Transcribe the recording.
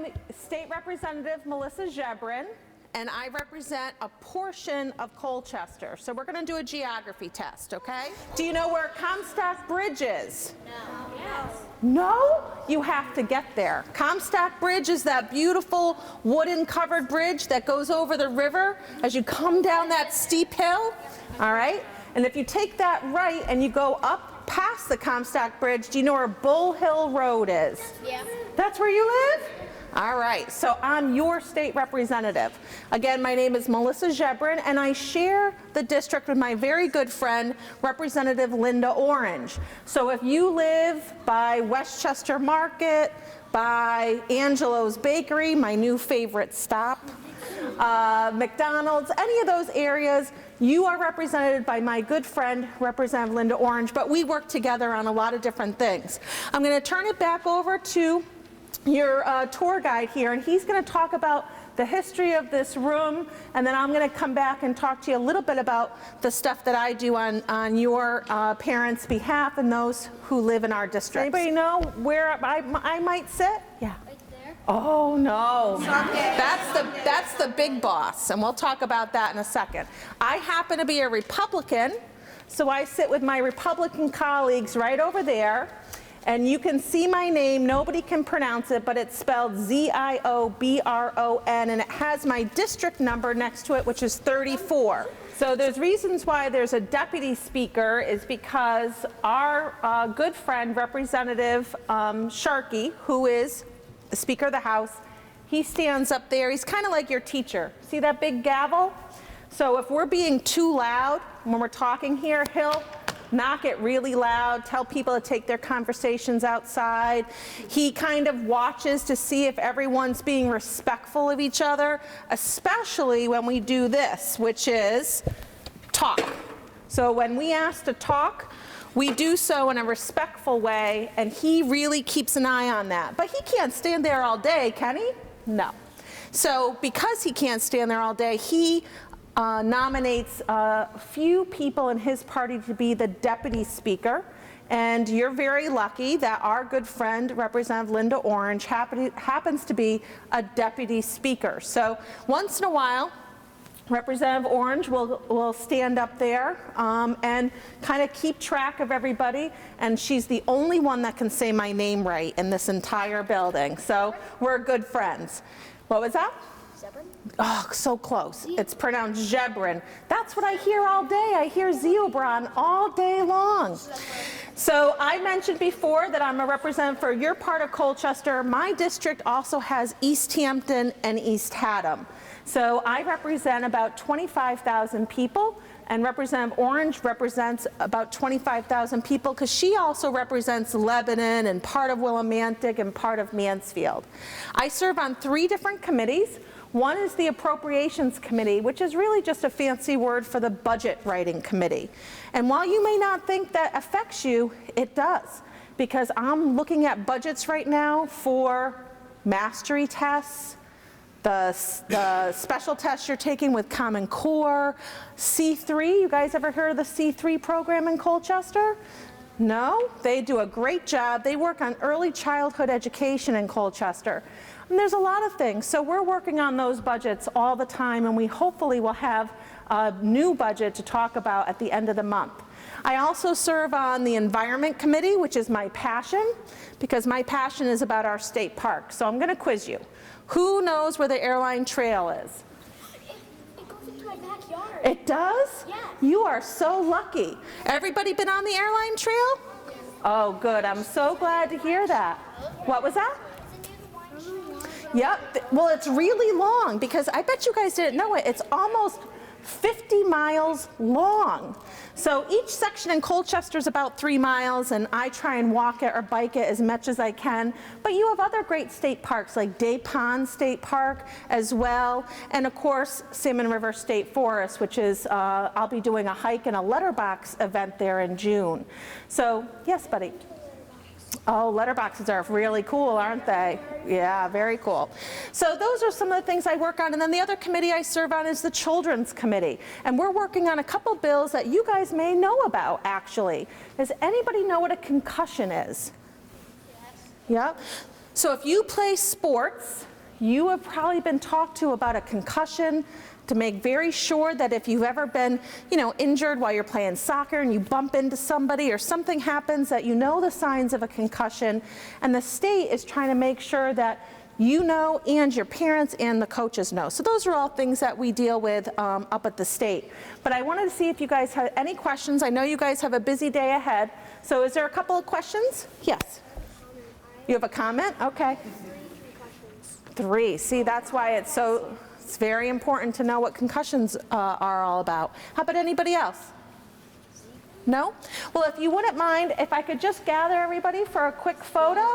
am State Representative Melissa Ziobron, and I represent a portion of Colchester. So we're going to do a geography test, okay? Do you know where Comstock Bridge is? No. Yes. No? You have to get there. Comstock Bridge is that beautiful wooden covered bridge that goes over the river as you come down that steep hill, all right? And if you take that right and you go up past the Comstock Bridge, do you know where Bull Hill Road is? Yeah. That's where you live? All right, so I'm your state representative. Again, my name is Melissa Ziobron, and I share the district with my very good friend, Representative Linda Orange. So if you live by Westchester Market, by Angelo's Bakery, my new favorite stop, McDonald's, any of those areas, you are represented by my good friend, Representative Linda Orange, but we work together on a lot of different things. I'm going to turn it back over to your tour guide here, and he's going to talk about the history of this room, and then I'm going to come back and talk to you a little bit about the stuff that I do on your parents' behalf and those who live in our district. Anybody know where I might sit? Yeah. Right there. Oh no, that's the big boss, and we'll talk about that in a second. I happen to be a Republican, so I sit with my Republican colleagues right over there. And you can see my name, nobody can pronounce it, but it's spelled Ziobron, and it has my district number next to it, which is 34. So there's reasons why there's a deputy speaker is because our good friend, Representative Sharkey, who is the Speaker of the House, he stands up there, he's kind of like your teacher. See that big gavel? So if we're being too loud when we're talking here, he'll knock it really loud, tell people to take their conversations outside. He kind of watches to see if everyone's being respectful of each other, especially when we do this, which is talk. So when we ask to talk, we do so in a respectful way, and he really keeps an eye on that. But he can't stand there all day, can he? No. So because he can't stand there all day, he nominates a few people in his party to be the deputy speaker, and you're very lucky that our good friend Representative Linda Orange happens to be a deputy speaker. So once in a while Representative Orange will stand up there and kind of keep track of everybody, and she's the only one that can say my name right in this entire building, so we're good friends. What was that? Ziobron? Oh, so close. It's pronounced Ziobron. That's what I hear all day. I hear Ziobron all day long. So I mentioned before that I'm a representative for your part of Colchester. My district also has East Hampton and East Haddam. So I represent about 25,000 people, and Representative Orange represents about 25,000 people because she also represents Lebanon and part of Willimantic and part of Mansfield. I serve on 3 different committees. One is the Appropriations Committee, which is really just a fancy word for the Budget Writing Committee. And while you may not think that affects you, it does, because I'm looking at budgets right now for mastery tests, the special tests you're taking with Common Core, C3. You guys ever heard of the C3 program in Colchester? No? They do a great job. They work on early childhood education in Colchester. And there's a lot of things. So we're working on those budgets all the time, and we hopefully will have a new budget to talk about at the end of the month. I also serve on the Environment Committee, which is my passion, because my passion is about our state park. So I'm going to quiz you. Who knows where the Airline Trail is? It goes into my backyard. It does? Yes. You are so lucky. Everybody been on the Airline Trail? Yes. Oh, good. I'm so glad to hear that. What was that? Yep. Well, it's really long, because I bet you guys didn't know it. It's almost 50 miles long. So each section in Colchester is about 3 miles, and I try and walk it or bike it as much as I can. But you have other great state parks like Day Pond State Park as well, and of course Salmon River State Forest, which is, I'll be doing a hike and a letterbox event there in June. So, yes, buddy? Oh, letterboxes are really cool, aren't they? Yeah, very cool. So those are some of the things I work on. And then the other committee I serve on is the Children's Committee. And we're working on a couple bills that you guys may know about, actually. Does anybody know what a concussion is? Yes. Yeah? So if you play sports, you have probably been talked to about a concussion, to make very sure that if you've ever been, injured while you're playing soccer and you bump into somebody or something happens, that you know the signs of a concussion. And the state is trying to make sure that you know and your parents and the coaches know. So those are all things that we deal with up at the state. But I wanted to see if you guys had any questions. I know you guys have a busy day ahead. So is there a couple of questions? Yes. You have a comment? Okay. 3. See, that's why it's very important to know what concussions are all about. How about anybody else? No? Well, if you wouldn't mind, if I could just gather everybody for a quick photo.